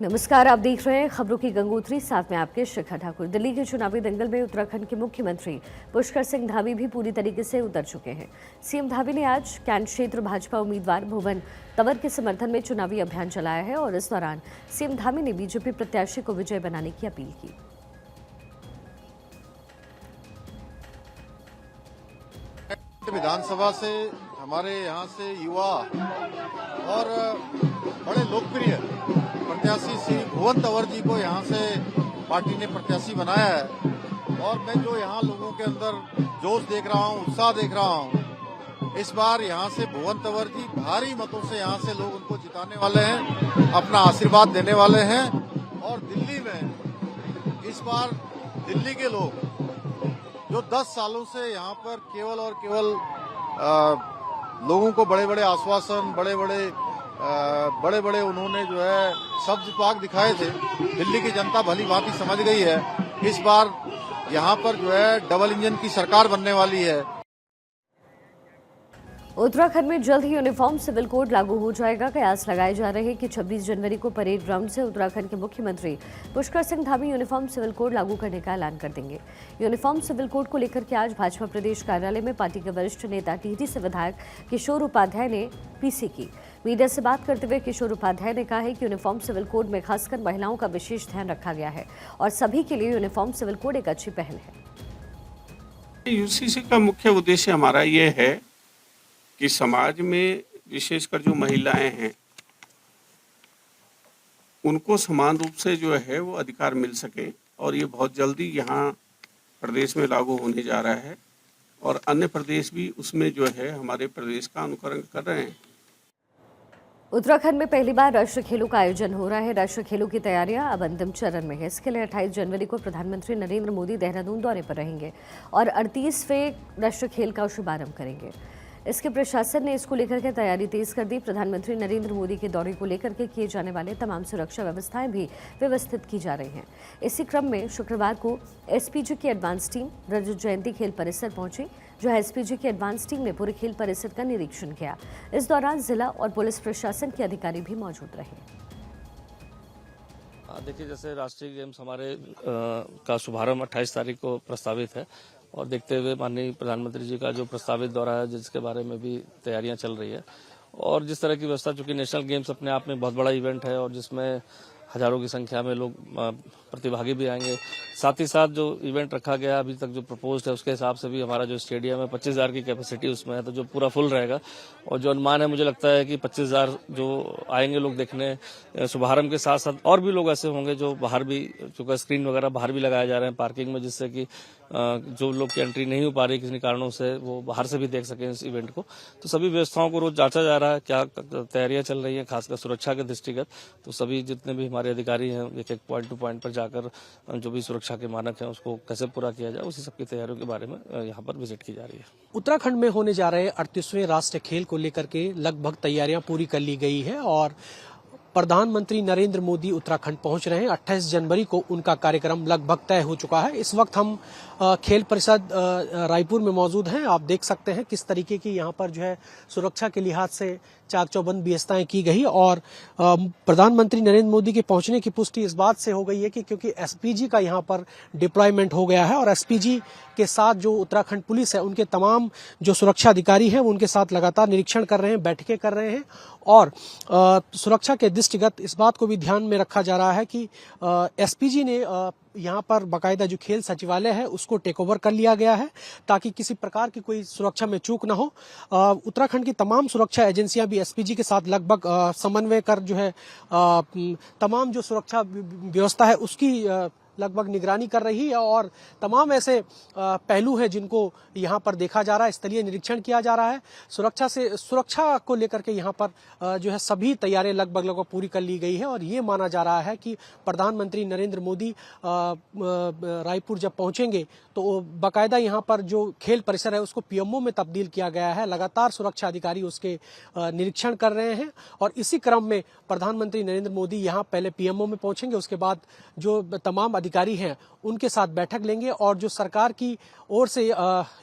नमस्कार, आप देख रहे हैं खबरों की गंगोत्री, साथ में आपके शिखा ठाकुर। दिल्ली के चुनावी दंगल में उत्तराखंड के मुख्यमंत्री पुष्कर सिंह धामी भी पूरी तरीके से उतर चुके हैं। सीएम धामी ने आज कैंट क्षेत्र भाजपा उम्मीदवार भुवन तंवर के समर्थन में चुनावी अभियान चलाया है और इस दौरान सीएम धामी ने बीजेपी प्रत्याशी को विजय बनाने की अपील की। विधानसभा से हमारे यहाँ से युवा और बड़े लोकप्रिय प्रत्याशी श्री भुवन तंवर जी को यहाँ से पार्टी ने प्रत्याशी बनाया है और मैं जो यहाँ लोगों के अंदर जोश देख रहा हूँ, उत्साह देख रहा हूँ, इस बार यहाँ से भुवन तंवर जी भारी मतों से यहाँ से लोग उनको जिताने वाले हैं, अपना आशीर्वाद देने वाले हैं। और दिल्ली में इस बार दिल्ली के लोग जो 10 सालों से यहाँ पर केवल और केवल लोगों को बड़े बड़े आश्वासन, बड़े बड़े उन्होंने जो है शब्द पाक दिखाए थे, दिल्ली की जनता भली भांति समझ गई है। इस बार यहाँ पर जो है डबल इंजन की सरकार बनने वाली है। उत्तराखंड में जल्द ही यूनिफॉर्म सिविल कोड लागू हो जाएगा। कयास लगाए जा रहे हैं कि 26 जनवरी को परेड ग्राउंड से उत्तराखंड के मुख्यमंत्री Pushkar Singh Dhami uniform civil code लागू करने का ऐलान कर देंगे। यूनिफॉर्म सिविल कोड को लेकर के आज भाजपा प्रदेश कार्यालय में पार्टी के वरिष्ठ नेता टिहरी से विधायक किशोर उपाध्याय ने पीसी की। मीडिया से बात करते हुए किशोर उपाध्याय ने कहा है कि यूनिफॉर्म सिविल कोड में खासकर महिलाओं का विशेष ध्यान रखा गया है और सभी के लिए यूनिफॉर्म सिविल कोड एक अच्छी पहल है। यूसीसी का मुख्य उद्देश्य हमारा ये है कि समाज में विशेषकर जो महिलाएं हैं उनको समान रूप से जो है वो अधिकार मिल सके और ये बहुत जल्दी यहाँ प्रदेश में लागू होने जा रहा है और अन्य प्रदेश भी उसमें जो है हमारे प्रदेश का अनुकरण कर रहे हैं। उत्तराखंड में पहली बार राष्ट्रीय खेलों का आयोजन हो रहा है। राष्ट्रीय खेलों की तैयारियां अब अंतिम चरण में है। इसके लिए 28 जनवरी को प्रधानमंत्री नरेंद्र मोदी देहरादून दौरे पर रहेंगे और 38वें राष्ट्रीय खेल का शुभारंभ करेंगे। इसके प्रशासन ने इसको लेकर के तैयारी तेज कर दी। प्रधानमंत्री नरेंद्र मोदी के दौरे को लेकर के किए जाने वाले तमाम सुरक्षा व्यवस्थाएं भी व्यवस्थित की जा रही हैं। इसी क्रम में शुक्रवार को एसपीजी की एडवांस टीम रजत जयंती खेल परिसर पहुंची, जो एसपीजी की एडवांस टीम ने पूरे खेल परिसर का निरीक्षण किया। इस दौरान जिला और पुलिस प्रशासन के अधिकारी भी मौजूद रहे। देखिए, जैसे राष्ट्रीय गेम्स हमारे का शुभारंभ 28 तारीख को प्रस्तावित है और देखते हुए माननीय प्रधानमंत्री जी का जो प्रस्तावित दौरा है जिसके बारे में भी तैयारियां चल रही है और जिस तरह की व्यवस्था, चूंकि नेशनल गेम्स अपने आप में बहुत बड़ा इवेंट है और जिसमें हजारों की संख्या में लोग प्रतिभागी भी आएंगे, साथ ही साथ जो इवेंट रखा गया अभी तक जो प्रपोज्ड है उसके हिसाब से भी हमारा जो स्टेडियम है 25,000 की कैपेसिटी उसमें है, तो जो पूरा फुल रहेगा और जो अनुमान है मुझे लगता है कि 25,000 जो आएंगे लोग देखने शुभारंभ के साथ साथ और भी लोग ऐसे होंगे जो बाहर भी, चूंकि स्क्रीन वगैरह बाहर भी लगाए जा रहे हैं पार्किंग में, जिससे कि जो लोग की एंट्री नहीं हो पा रही किसी कारणों से वो बाहर से भी देख सकें इस इवेंट को। तो सभी व्यवस्थाओं को रोज जांचा जा रहा है, क्या तैयारियां चल रही हैं खासकर सुरक्षा के दृष्टिगत। तो सभी जितने भी हमारे अधिकारी हैं एक एक पॉइंट टू पॉइंट पर जाकर जो भी सुरक्षा के मानक हैं उसको कैसे पूरा किया जाए उसी सबकी तैयारियों के बारे में यहाँ पर विजिट की जा रही है। उत्तराखंड में होने जा रहे 38वें राष्ट्रीय खेल को लेकर के लगभग तैयारियां पूरी कर ली गई है और प्रधानमंत्री नरेंद्र मोदी उत्तराखंड पहुंच रहे हैं। 28 जनवरी को उनका कार्यक्रम लगभग तय हो चुका है। इस वक्त हम खेल परिषद रायपुर में मौजूद हैं। आप देख सकते हैं किस तरीके की यहाँ पर जो है सुरक्षा के लिहाज से चाक चौबंद व्यवस्थाएं की गई और प्रधानमंत्री नरेंद्र मोदी के पहुंचने की पुष्टि इस बात से हो गई है कि क्योंकि एसपीजी का यहाँ पर डिप्लॉयमेंट हो गया है और एसपीजी के साथ जो उत्तराखंड पुलिस है उनके तमाम जो सुरक्षा अधिकारी हैं वो उनके साथ लगातार निरीक्षण कर रहे हैं, बैठकें कर रहे हैं और सुरक्षा के दृष्टिगत इस बात को भी ध्यान में रखा जा रहा है कि एसपीजी ने यहाँ पर बाकायदा जो खेल सचिवालय है उसको टेक ओवर कर लिया गया है ताकि किसी प्रकार की कोई सुरक्षा में चूक न हो। उत्तराखंड की तमाम सुरक्षा एजेंसियां भी एसपीजी के साथ लगभग समन्वय कर जो है तमाम जो सुरक्षा व्यवस्था है उसकी लगभग निगरानी कर रही है और तमाम ऐसे पहलू हैं जिनको यहाँ पर देखा जा रहा है, स्थलीय निरीक्षण किया जा रहा है। सुरक्षा को लेकर के यहाँ पर जो है सभी तैयारियां लगभग पूरी कर ली गई है और ये माना जा रहा है कि प्रधानमंत्री नरेंद्र मोदी रायपुर जब पहुंचेंगे तो बाकायदा यहाँ पर जो खेल परिसर है उसको पीएमओ में तब्दील किया गया है। लगातार सुरक्षा अधिकारी उसके निरीक्षण कर रहे हैं और इसी क्रम में प्रधानमंत्री नरेंद्र मोदी यहाँ पहले पीएमओ में पहुंचेंगे, उसके बाद जो तमाम अधिकारी हैं उनके साथ बैठक लेंगे और जो सरकार की ओर से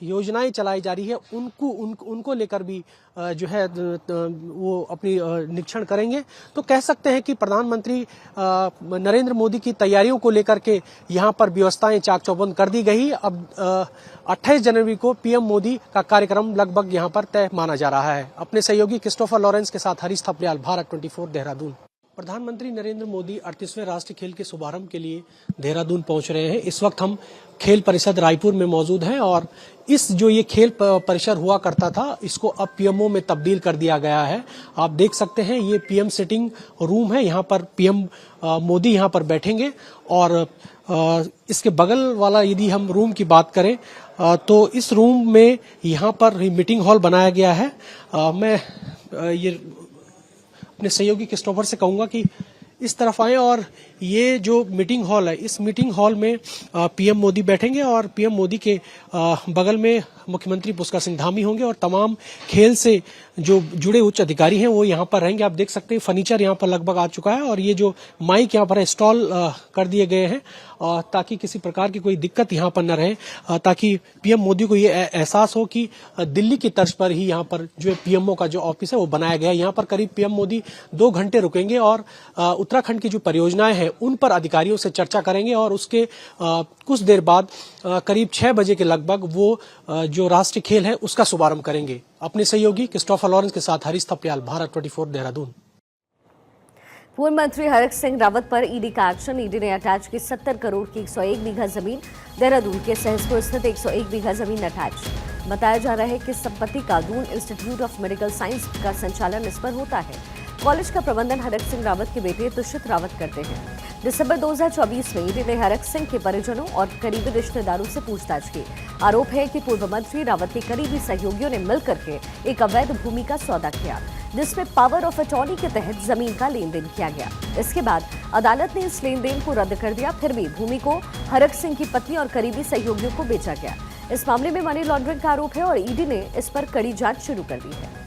योजनाएं चलाई जा रही है उनको लेकर भी जो है वो अपनी निरीक्षण करेंगे। तो कह सकते हैं कि प्रधानमंत्री नरेंद्र मोदी की तैयारियों को लेकर के यहाँ पर व्यवस्थाएं चाक चौबंद कर दी गई। अब 28 जनवरी को पीएम मोदी का कार्यक्रम लगभग यहाँ पर तय माना जा रहा है। अपने सहयोगी क्रिस्टोफर लॉरेंस के साथ हरीश थपलियाल, भारत 24 देहरादून। प्रधानमंत्री नरेंद्र मोदी 38वें राष्ट्रीय खेल के शुभारंभ के लिए देहरादून पहुंच रहे हैं। इस वक्त हम खेल परिषद रायपुर में मौजूद हैं और इस जो ये खेल परिसर हुआ करता था इसको अब पीएमओ में तब्दील कर दिया गया है। आप देख सकते हैं ये पीएम सिटिंग रूम है, यहाँ पर पीएम मोदी यहाँ पर बैठेंगे और इसके बगल वाला यदि हम रूम की बात करें तो इस रूम में यहाँ पर मीटिंग हॉल बनाया गया है। मैं ये अपने सहयोगी क्रिस्टोफर से कहूंगा कि इस तरफ आए और ये जो मीटिंग हॉल है इस मीटिंग हॉल में पीएम मोदी बैठेंगे और पीएम मोदी के बगल में मुख्यमंत्री पुष्कर सिंह धामी होंगे और तमाम खेल से जो जुड़े उच्च अधिकारी हैं वो यहाँ पर रहेंगे। आप देख सकते हैं फर्नीचर यहाँ पर लगभग आ चुका है और ये जो माइक यहाँ पर इंस्टॉल कर दिए गए हैं ताकि किसी प्रकार की कोई दिक्कत यहाँ पर न रहे, ताकि पीएम मोदी को ये एहसास हो कि दिल्ली की तर्ज पर ही यहाँ पर जो पीएमओ का जो ऑफिस है वो बनाया गया है। यहाँ पर करीब पीएम मोदी 2 घंटे रुकेंगे और उत्तराखंड की जो परियोजनाएं हैं उन पर अधिकारियों से चर्चा करेंगे और उसके कुछ देर बाद करीब 6 बजे के लगभग वो जो राष्ट्रीय खेल है उसका शुभारंभ करेंगे। अपने सहयोगी क्रिस्टोफर लॉरेंस के साथ हरीश थपलियाल, भारत 24 देहरादून। पूर्व मंत्री हरक सिंह रावत पर ईडी का एक्शन। ईडी ने अटैच की 70 करोड़ की 101 बीघा जमीन। देहरादून के सहसपुर स्थित 101 बीघा जमीन अटैच। बताया जा रहा है कि संपत्ति का Doon institute of medical science का संचालन इस पर होता है। कॉलेज का प्रबंधन हरक सिंह रावत के बेटे तुषित रावत करते हैं। दिसंबर 2024 में ईडी ने हरक सिंह के परिजनों और करीबी रिश्तेदारों से पूछताछ की। आरोप है कि पूर्व मंत्री रावत के करीबी सहयोगियों ने मिलकर के एक अवैध भूमि का सौदा किया जिसमें पावर ऑफ अटॉर्नी के तहत जमीन का लेन देन किया गया। इसके बाद अदालत ने इस लेन देन को रद्द कर दिया। फिर भी भूमि को हरक सिंह की पत्नी और करीबी सहयोगियों को बेचा गया। इस मामले में मनी लॉन्ड्रिंग का आरोप है और ईडी ने इस पर कड़ी जांच शुरू कर दी है।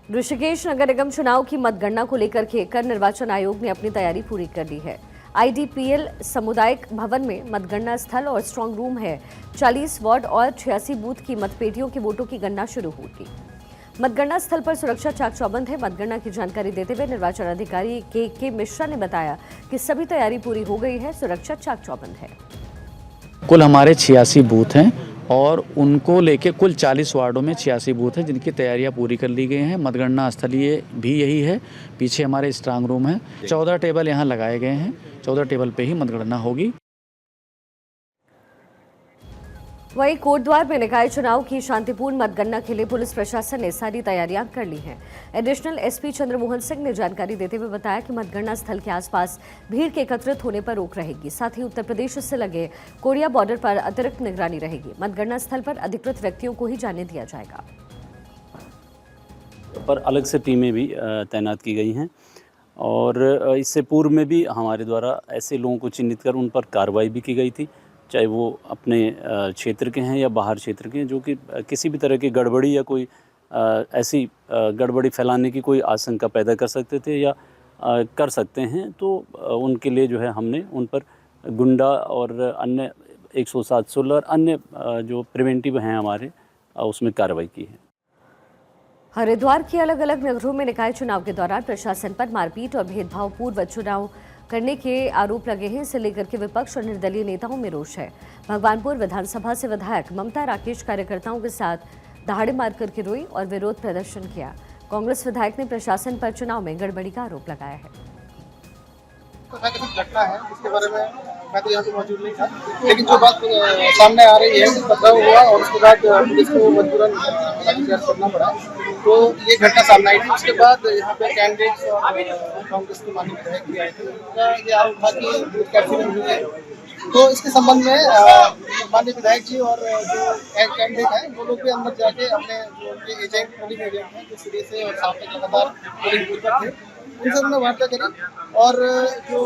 ऋषिकेश नगर निगम चुनाव की मतगणना को लेकर के कर निर्वाचन आयोग ने अपनी तैयारी पूरी कर ली है। आईडीपीएल सामुदायिक भवन में मतगणना स्थल और स्ट्रांग रूम है। 40 वार्ड और 86 बूथ की मतपेटियों के वोटों की गणना शुरू होगी। मतगणना स्थल पर सुरक्षा चाक चौबंद है। मतगणना की जानकारी देते हुए निर्वाचन अधिकारी के मिश्रा ने बताया कि सभी तैयारी पूरी हो गई है, सुरक्षा चाक चौबंद है। कुल हमारे 86 बूथ हैं और उनको लेके कुल 40 वार्डों में 86 बूथ हैं जिनकी तैयारियां पूरी कर ली गई हैं। मतगणना स्थलीय भी यही है। पीछे हमारे स्ट्रांग रूम है। 14 टेबल यहाँ लगाए गए हैं। 14 टेबल पे ही मतगणना होगी। वहीं कोटद्वार में निकाय चुनाव की शांतिपूर्ण मतगणना के लिए पुलिस प्रशासन ने सारी तैयारियां कर ली हैं। एडिशनल एसपी चंद्रमोहन सिंह ने जानकारी देते हुए बताया कि मतगणना स्थल के आसपास भीड़ के एकत्रित होने पर रोक रहेगी। साथ ही उत्तर प्रदेश से लगे कोरिया बॉर्डर पर अतिरिक्त निगरानी रहेगी। मतगणना स्थल पर अधिकृत व्यक्तियों को ही जाने दिया जाएगा। पर अलग से टीमें भी तैनात की गई हैं और इससे पूर्व में भी हमारे द्वारा ऐसे लोगों को चिन्हित कर उन पर कार्रवाई भी की गई थी, चाहे वो अपने क्षेत्र के हैं या बाहर क्षेत्र के हैं, जो कि किसी भी तरह की गड़बड़ी या कोई ऐसी गड़बड़ी फैलाने की कोई आशंका पैदा कर सकते थे या कर सकते हैं। तो उनके लिए जो है हमने उन पर गुंडा और अन्य 107-16 और अन्य जो प्रिवेंटिव हैं हमारे उसमें कार्रवाई की है। हरिद्वार के अलग अलग नगरों में निकाय चुनाव के दौरान प्रशासन पर मारपीट और भेदभावपूर्ण चुनाव करने के आरोप लगे हैं। इसे लेकर के विपक्ष और निर्दलीय नेताओं में रोष है। भगवानपुर विधानसभा से विधायक ममता राकेश कार्यकर्ताओं के साथ दहाड़े मारकर के रोई और विरोध प्रदर्शन किया। कांग्रेस विधायक ने प्रशासन पर चुनाव में गड़बड़ी का आरोप लगाया है। घटना है जिसके बारे में मैं तो यहाँ पे मौजूद नहीं था, लेकिन जो बात सामने आ रही है कि पथराव हुआ और उसके बाद पुलिस को मजबूरन लाठीचार्ज करना पड़ा, तो ये घटना सामने आई थी। उसके बाद यहाँ पे कैंडिडेट्स और कांग्रेस के माननीय विधायक भी आए थे। उनका ये आरोप था कि बूथ कैप्चरिंग हुई है। तो इसके संबंध में माननीय विधायक जी और जो कैंडिडेट हैं वो लोग भी अंदर जाके अपने जो उनके एजेंट पोलिंग एजेंट हैं जो सिरे से और सामने लगातार पोलिंग बूथ पर थे, उनसे उन्होंने वार्ता करी और जो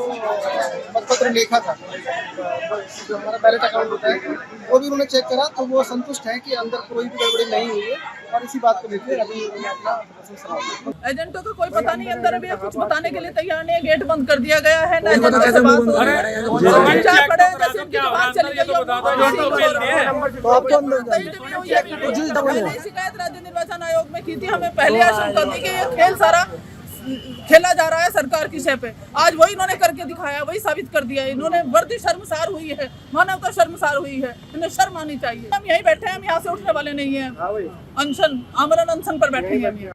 मतपत्र लेखा था, जो हमारा बैलेट अकाउंट होता है, वो भी उन्होंने चेक करा। तो वो संतुष्ट है कि अंदर कोई भी गड़बड़ी नहीं हुई है और इसी बात को लेकर अभी उन्होंने अपना प्रदर्शन समाप्त किया। एजेंटों का कोई पता नहीं, अंदर अभी कुछ बताने के लिए तैयार नहीं है, गेट बंद कर दिया गया है, ना एजेंटों से बात हो रही है, बच्चा खड़े हैं, जैसे उनकी बात चली गई हो, पहले शिकायत राज्य निर्वाचन आयोग में की थी, हमें पहले आशंका थी कि ये खेल सारा खेला जा रहा है सरकार की शय पे। आज वही इन्होंने करके दिखाया, वही साबित कर दिया। इन्होंने वर्दी शर्मसार हुई है, मानवता शर्मसार हुई है, इन्हें शर्म आनी चाहिए। हम यहीं बैठे हैं, हम यहाँ से उठने वाले नहीं हैं, अनशन आमरण अनशन पर बैठे हैं।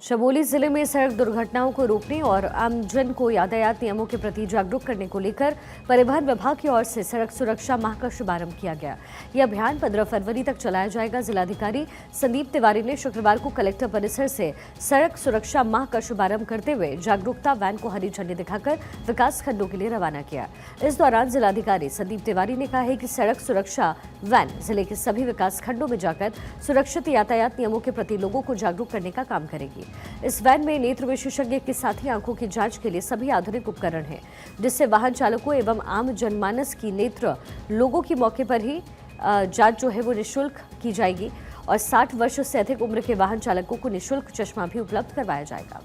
चमोली जिले में सड़क दुर्घटनाओं को रोकने और आमजन को यातायात नियमों के प्रति जागरूक करने को लेकर परिवहन विभाग की ओर से सड़क सुरक्षा माह का शुभारंभ किया गया। यह अभियान 15 फरवरी तक चलाया जाएगा। जिलाधिकारी संदीप तिवारी ने शुक्रवार को कलेक्टर परिसर से सड़क सुरक्षा माह का शुभारंभ करते हुए जागरूकता वैन को हरी झंडी दिखाकर विकास खंडों के लिए रवाना किया। इस दौरान जिलाधिकारी संदीप तिवारी ने कहा है कि सड़क सुरक्षा वैन जिले के सभी विकास खंडों में जाकर सुरक्षित यातायात नियमों के प्रति लोगों को जागरूक करने का काम करेगी। इस वैन में नेत्र विशेषज्ञ के साथ ही आंखों की जांच के लिए सभी आधुनिक उपकरण हैं, जिससे वाहन चालकों एवं आम जनमानस की नेत्र लोगों की मौके पर ही जांच जो है वो निःशुल्क की जाएगी और 60 वर्ष से अधिक उम्र के वाहन चालकों को निःशुल्क चश्मा भी उपलब्ध करवाया जाएगा।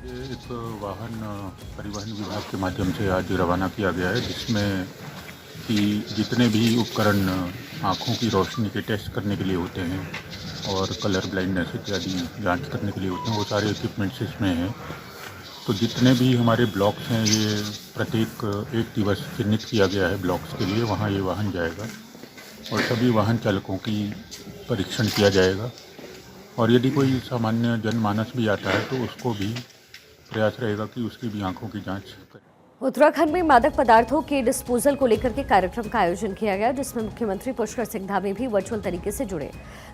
एक वाहन परिवहन विभाग के माध्यम से आज रवाना किया गया है, जिसमें कि जितने भी उपकरण आँखों की रोशनी के टेस्ट करने के लिए होते हैं और कलर ब्लाइंडनेस इत्यादि जांच करने के लिए होते हैं, वो सारे इक्विपमेंट्स इसमें हैं। तो जितने भी हमारे ब्लॉक्स हैं, ये प्रत्येक एक दिवस चिन्हित किया गया है ब्लॉक्स के लिए, वहाँ ये वाहन जाएगा और सभी वाहन चालकों की परीक्षण किया जाएगा। और यदि कोई सामान्य जनमानस भी आता है तो उसको भी प्रयास रहेगा कि उसकी भी आंखों की जांच करें। उत्तराखंड में मादक पदार्थों के डिस्पोजल को लेकर के कार्यक्रम का आयोजन किया गया, जिसमें मुख्यमंत्री पुष्कर सिंह धामी भी वर्चुअल तरीके से जुड़े।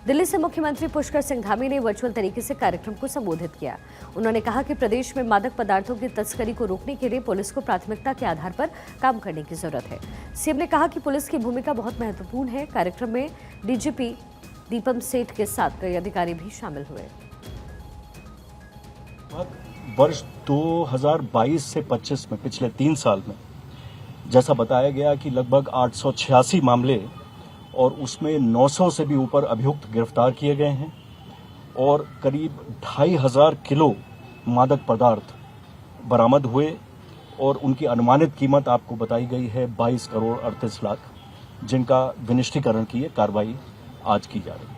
दिल्ली से मुख्यमंत्री पुष्कर सिंह धामी ने वर्चुअल तरीके से कार्यक्रम को संबोधित किया। उन्होंने कहा कि प्रदेश में मादक पदार्थों की तस्करी को रोकने के लिए पुलिस को प्राथमिकता के आधार पर काम करने की जरूरत है। सीएम ने कहा कि पुलिस की भूमिका बहुत महत्वपूर्ण है। कार्यक्रम में डीजीपी दीपम सेठ के साथ कई अधिकारी भी शामिल हुए। वर्ष 2022 से 25 में पिछले 3 साल में जैसा बताया गया कि लगभग 886 मामले और उसमें 900 से भी ऊपर अभियुक्त गिरफ्तार किए गए हैं और करीब 2500 किलो मादक पदार्थ बरामद हुए और उनकी अनुमानित कीमत आपको बताई गई है 22 करोड़ 38 लाख, जिनका विनिष्टीकरण की कार्रवाई आज की जा रही है।